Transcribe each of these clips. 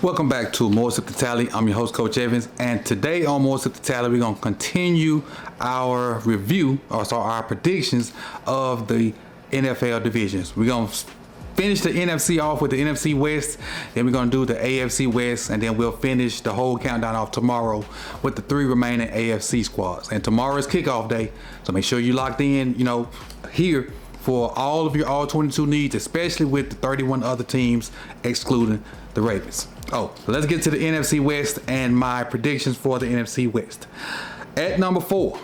Welcome back to More Sip the Tally. I'm your host, Coach Evans, and today on More Sip the Tally, we're going to continue our review, or our predictions of the NFL divisions. We're going to finish the NFC off with the NFC West, then we're going to do the AFC West, and then we'll finish the whole countdown off tomorrow with the 3 remaining AFC squads. And tomorrow is kickoff day, so make sure you locked in, here for all of your all 22 needs, especially with the 31 other teams excluding the Ravens. So let's get to the NFC West and my predictions for the NFC West. At number 4,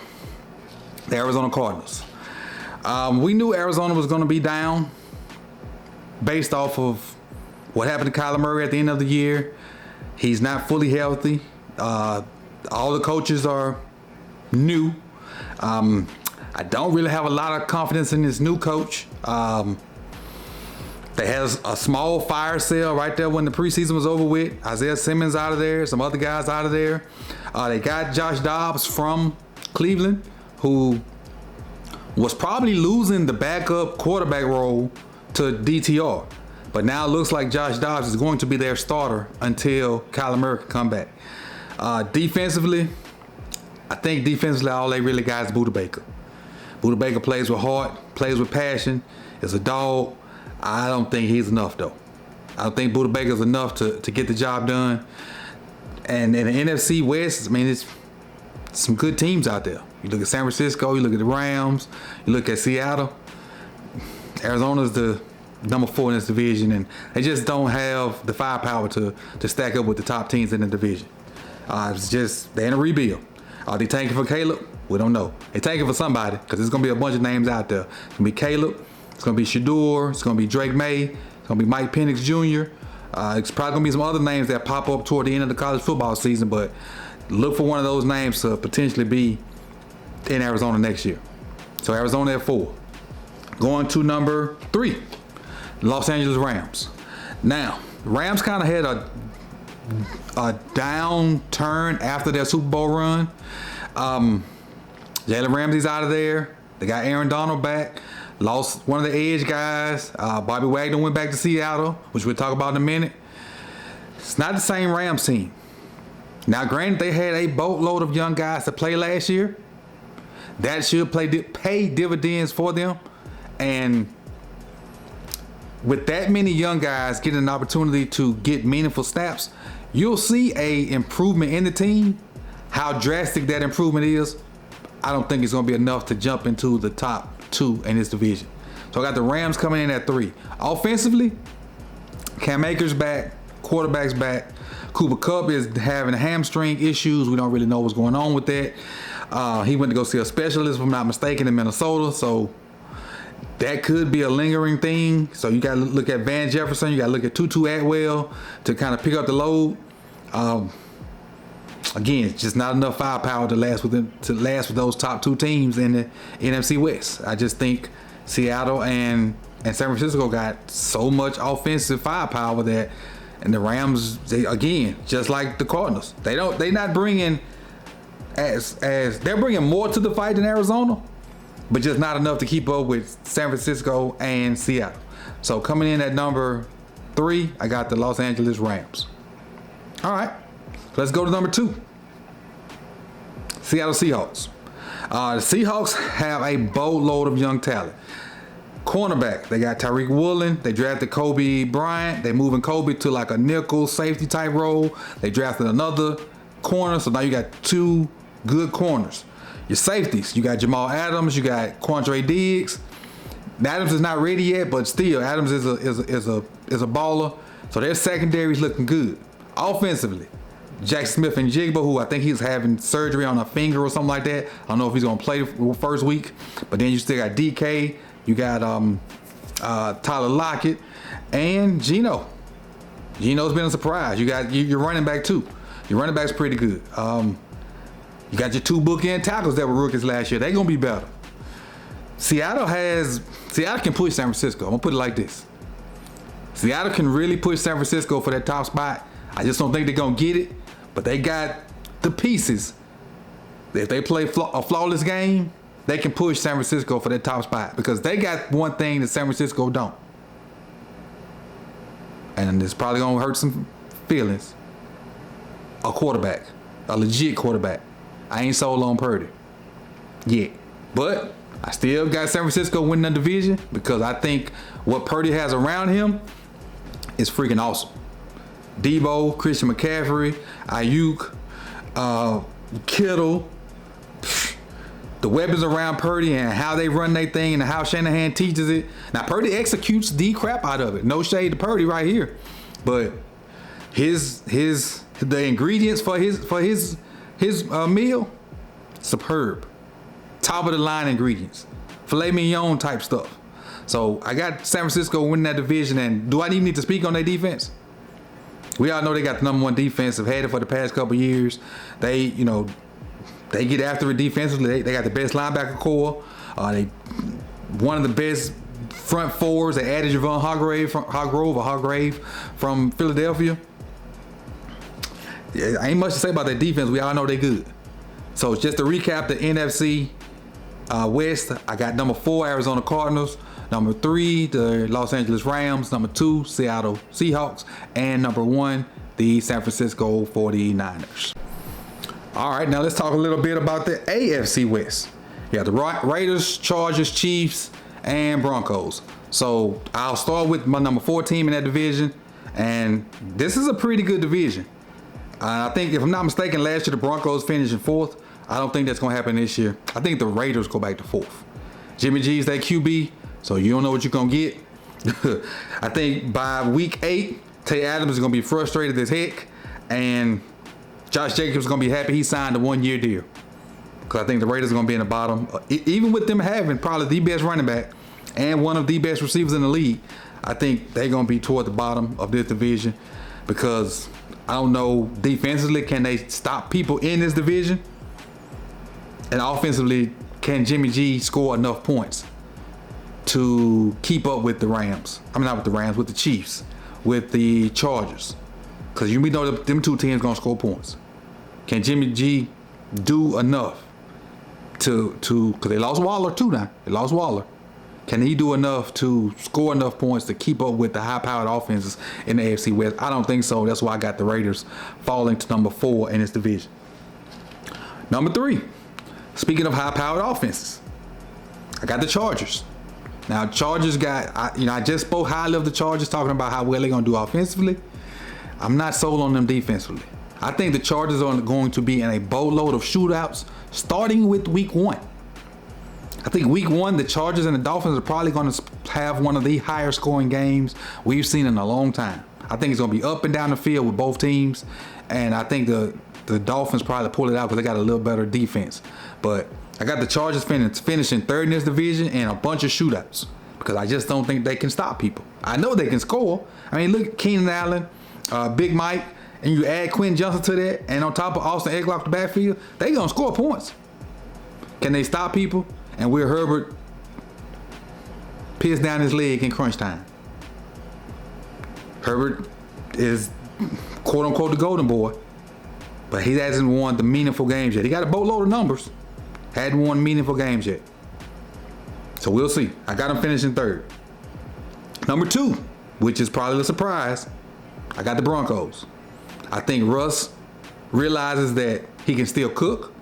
the Arizona Cardinals. We knew Arizona was going to be down based off of what happened to Kyler Murray at the end of the year. He's not fully healthy. All the coaches are new. I don't really have a lot of confidence in this new coach. They had a small fire sale right there when the preseason was over with. Isaiah Simmons out of there, some other guys out of there. They got Josh Dobbs from Cleveland, who was probably losing the backup quarterback role to DTR. But now it looks like Josh Dobbs is going to be their starter until Kyler Murray can come back. Defensively, I think all they really got is Budda Baker. Budda Baker plays with heart, plays with passion, is a dog. I don't think he's enough, though. I don't think Budda Baker is enough to get the job done. And in the NFC West, it's some good teams out there. You look at San Francisco, you look at the Rams, you look at Seattle. Arizona's the number 4 in this division, and they just don't have the firepower to stack up with the top teams in the division. It's just, they're in a rebuild. Are they tanking for Caleb? We don't know. They're tanking for somebody, because there's going to be a bunch of names out there. It's going to be Caleb. It's going to be Shador. It's going to be Drake May. It's going to be Mike Penix Jr. It's probably going to be some other names that pop up toward the end of the college football season, but look for one of those names to potentially be in Arizona next year. So Arizona at 4. Going to number 3, Los Angeles Rams. Now, Rams kind of had a downturn after their Super Bowl run. Jalen Ramsey's out of there. They got Aaron Donald back. Lost one of the edge guys. Bobby Wagner went back to Seattle, which we'll talk about in a minute. It's not the same Rams team. Now, granted, they had a boatload of young guys to play last year. That should pay dividends for them. And with that many young guys getting an opportunity to get meaningful snaps, you'll see a improvement in the team. How drastic that improvement is, I don't think it's going to be enough to jump into the top 2 in this division. So I got the Rams coming in at 3. Offensively, Cam Akers back, quarterback's back. Cooper Kupp is having hamstring issues. We don't really know what's going on with that. He went to go see a specialist, if I'm not mistaken, in Minnesota. So that could be a lingering thing. So you got to look at Van Jefferson. You got to look at Tutu Atwell to kind of pick up the load. Again, it's just not enough firepower to last with those top 2 teams in the NFC West. I just think Seattle and San Francisco got so much offensive firepower that, and the Rams, again, just like the Cardinals, they're not bringing they're bringing more to the fight than Arizona, but just not enough to keep up with San Francisco and Seattle. So coming in at number 3, I got the Los Angeles Rams. All right, let's go to number 2. Seattle Seahawks. The Seahawks have a boatload of young talent. Cornerback, they got Tyreek Woolen. They drafted Kobe Bryant. They moving Kobe to like a nickel safety type role. They drafted another corner, so now you got 2 good corners. Your safeties, you got Jamal Adams, you got Quandre Diggs. Adams is not ready yet, but still, Adams is a baller. So their secondary is looking good. Offensively, Jack Smith and Jigba, who I think he's having surgery on a finger or something like that. I don't know if he's going to play the first week. But then you still got DK. You got Tyler Lockett and Geno. Geno's been a surprise. You got your running back, too. Your running back's pretty good. You got your 2 bookend tackles that were rookies last year. They're going to be better. Seattle can push San Francisco. I'm going to put it like this. Seattle can really push San Francisco for that top spot. I just don't think they're going to get it. But they got the pieces. If they play a flawless game, they can push San Francisco for that top spot. Because they got one thing that San Francisco don't. And it's probably going to hurt some feelings, a quarterback, a legit quarterback. I ain't sold on Purdy yet. But I still got San Francisco winning the division because I think what Purdy has around him is freaking awesome. Debo, Christian McCaffrey, Ayuk, Kittle, the weapons around Purdy and how they run their thing and how Shanahan teaches it. Now Purdy executes the crap out of it. No shade to Purdy right here, but the ingredients for his meal, superb, top of the line ingredients, filet mignon type stuff. So I got San Francisco winning that division. And do I even need to speak on their defense? We all know they got the number one defense. Have had it for the past couple years. They get after it defensively. They got the best linebacker core. They one of the best front fours. They added Javon Hargrave from Philadelphia. Yeah, ain't much to say about their defense. We all know they good. So just to recap the NFC West, I got number 4 Arizona Cardinals, number 3 the Los Angeles Rams, number 2 Seattle Seahawks, and number 1 the San Francisco 49ers. All right, now let's talk a little bit about the AFC West. Yeah, the Raiders, Chargers, Chiefs, and Broncos. So I'll start with my number 4 team in that division, and this is a pretty good division. I think, if I'm not mistaken, last year the Broncos finished in 4th. I don't think that's going to happen this year. I think the Raiders go back to 4th. Jimmy G's that QB, so you don't know what you're going to get. I think by week 8, Tay Adams is going to be frustrated as heck, and Josh Jacobs is going to be happy he signed a 1-year deal. Because I think the Raiders are going to be in the bottom. Even with them having probably the best running back and one of the best receivers in the league, I think they're going to be toward the bottom of this division because I don't know, defensively, can they stop people in this division? And offensively, can Jimmy G score enough points to keep up with the Rams? I mean, not with the Rams, with the Chiefs, with the Chargers. Because you know them two teams going to score points. Can Jimmy G do enough to because they lost Waller too now. They lost Waller. Can he do enough to score enough points to keep up with the high-powered offenses in the AFC West? I don't think so. That's why I got the Raiders falling to number 4 in this division. Number 3, speaking of high-powered offenses, I got the Chargers. Now, Chargers I just spoke highly of the Chargers, talking about how well they're going to do offensively. I'm not sold on them defensively. I think the Chargers are going to be in a boatload of shootouts starting with week 1. I think week 1, the Chargers and the Dolphins are probably going to have one of the higher scoring games we've seen in a long time. I think it's going to be up and down the field with both teams. And I think the Dolphins probably pull it out because they got a little better defense. But I got the Chargers finishing 3rd in this division and a bunch of shootouts because I just don't think they can stop people. I know they can score. I mean, look at Keenan Allen, Big Mike, and you add Quentin Johnson to that, and on top of Austin Eckler off the backfield, they going to score points. Can they stop people? And Will Herbert pissed down his leg in crunch time. Herbert is quote-unquote the golden boy, but he hasn't won the meaningful games yet. He got a boatload of numbers, hadn't won meaningful games yet. So we'll see. I got him finishing 3rd. Number 2, which is probably the surprise, I got the Broncos. I think Russ realizes that he can still cook.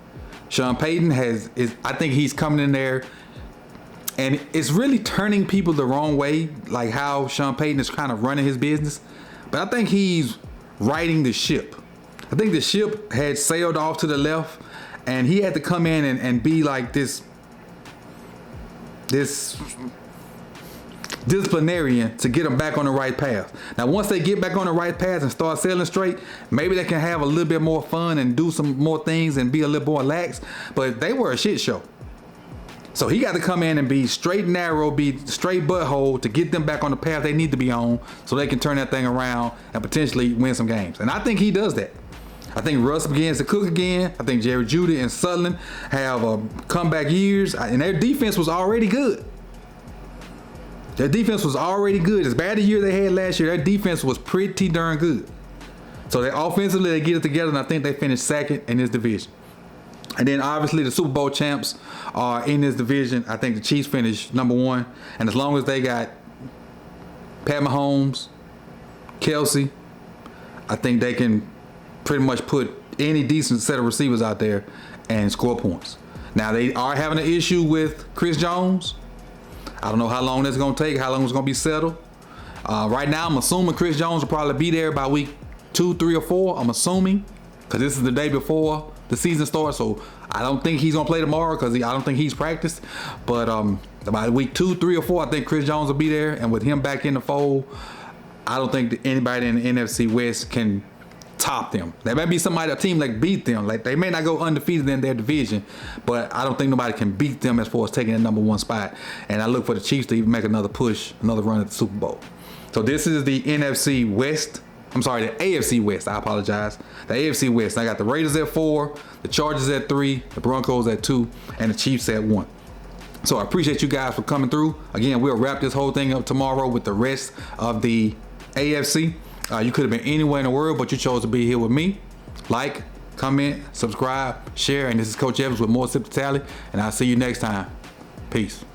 Sean Payton I think he's coming in there, and it's really turning people the wrong way, like how Sean Payton is kind of running his business. But I think he's righting the ship. I think the ship had sailed off to the left, and he had to come in and be like this disciplinarian to get them back on the right path. Now, once they get back on the right path and start sailing straight, maybe they can have a little bit more fun and do some more things and be a little more lax. But they were a shit show. So he got to come in and be straight and narrow, be straight butthole to get them back on the path they need to be on so they can turn that thing around and potentially win some games. And I think he does that. I think Russ begins to cook again. I think Jerry Jeudy and Sutherland have comeback years, and their defense was already good. Their defense was already good. As bad a year they had last year, their defense was pretty darn good. So they offensively, they get it together, and I think they finished 2nd in this division. And then obviously the Super Bowl champs are in this division. I think the Chiefs finished number 1. And as long as they got Pat Mahomes, Kelsey, I think they can pretty much put any decent set of receivers out there and score points. Now, they are having an issue with Chris Jones. I don't know how long that's going to take, how long it's going to be settled. Right now, I'm assuming Chris Jones will probably be there by week 2, 3, or 4. I'm assuming, because this is the day before the season starts, so I don't think he's going to play tomorrow because I don't think he's practiced. But by week 2, 3, or 4, I think Chris Jones will be there. And with him back in the fold, I don't think that anybody in the NFC West can top them. There may be a team that beat them. Like, they may not go undefeated in their division, but I don't think nobody can beat them as far as taking the number 1 spot. And I look for the Chiefs to even make another push, another run at the Super Bowl. So this is the NFC West. I'm sorry, the AFC West. I apologize. The AFC West. I got the Raiders at 4, the Chargers at 3, the Broncos at 2, and the Chiefs at 1. So I appreciate you guys for coming through. Again, we'll wrap this whole thing up tomorrow with the rest of the AFC. You could have been anywhere in the world, but you chose to be here with me. Like, comment, subscribe, share, and this is Coach Evans with More Sip to Tally, and I'll see you next time. Peace.